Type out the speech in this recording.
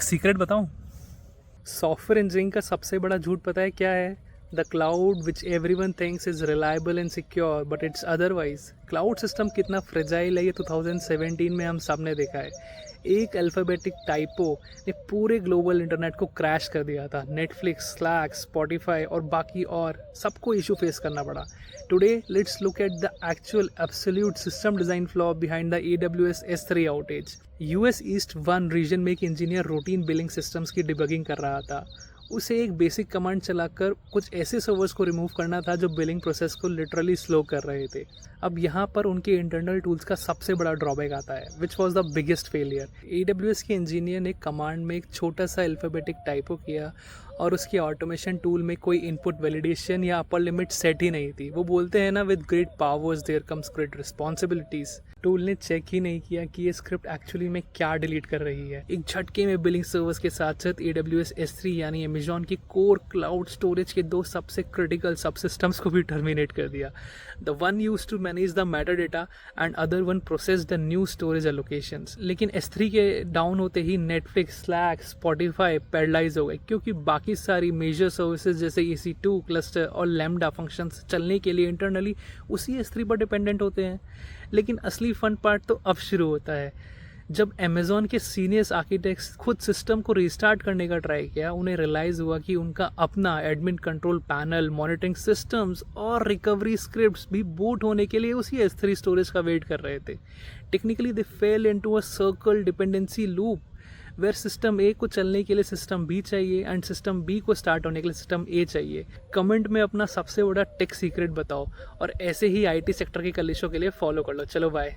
एक सीक्रेट बताऊं? Software engineering का सबसे बड़ा झूठ पता है क्या है? The cloud which everyone thinks is reliable and secure but it's otherwise. Cloud system कितना फ्रेजाइल है ये 2017 में हम सबने देखा है। एक अल्फ़ाबेटिक टाइपो ने पूरे ग्लोबल इंटरनेट को क्रैश कर दिया था। नेटफ्लिक्स, स्लैक, स्पॉटिफाई और बाकी और सबको इशू फेस करना पड़ा। Today let's look at the actual absolute system design flaw behind the AWS S3 outage. US east one region में एक इंजीनियर रूटीन बिलिंग सिस्टम्स की डिबगिंग कर रहा था। उसे एक बेसिक कमांड चलाकर कुछ ऐसे सर्वर्स को रिमूव करना था जो बिलिंग प्रोसेस को लिटरली स्लो कर रहे थे। अब यहाँ पर उनके इंटरनल टूल्स का सबसे बड़ा ड्रॉबैक आता है, which was the biggest failure. AWS के इंजीनियर ने कमांड में एक छोटा सा अल्फ़ाबेटिक टाइपो किया और उसकी ऑटोमेशन टूल में कोई इनपुट वैलिडेशन या अपर लिमिट सेट ही नहीं थी। वो बोलते हैं ना, with great powers there comes great responsibilities. Tool ने चेक ही नहीं किया कि ये स्क्रिप्ट एक्चुअली में क्या डिलीट कर रही है। एक झटके में बिलिंग सर्वर्स के साथ साथ AWS S3 यानी अमेजॉन की कोर क्लाउड स्टोरेज के दो सबसे क्रिटिकल सबसिस्टम्स को भी टर्मिनेट कर दिया। The one use to manage the metadata and other one process the new storage allocations. लेकिन S3 के डाउन होते ही नेटफ्लिक्स, स्लैक, स्पॉटिफाई पैरालाइज हो गए, क्योंकि बाकी सारी मेजर सर्विसेज जैसे EC2 क्लस्टर और लैम्डा फंक्शंस चलने के लिए इंटरनली उसी S3 पर डिपेंडेंट होते हैं। लेकिन असली फन पार्ट तो अब शुरू होता है, जब अमेज़ॉन के सीनियर्स आर्किटेक्ट्स खुद सिस्टम को रीस्टार्ट करने का ट्राई किया। उन्हें रियलाइज़ हुआ कि उनका अपना admin control panel, monitoring systems और रिकवरी स्क्रिप्ट्स भी बूट होने के लिए उसी S3 स्टोरेज का वेट कर रहे थे। Technically they fell into a circle dependency loop where system A को चलने के लिए सिस्टम बी चाहिए एंड सिस्टम बी को स्टार्ट होने के लिए सिस्टम ए चाहिए। कमेंट में अपना सबसे बड़ा टेक सीक्रेट बताओ और ऐसे ही IT सेक्टर के कलेशों के लिए फॉलो कर लो। चलो बाय।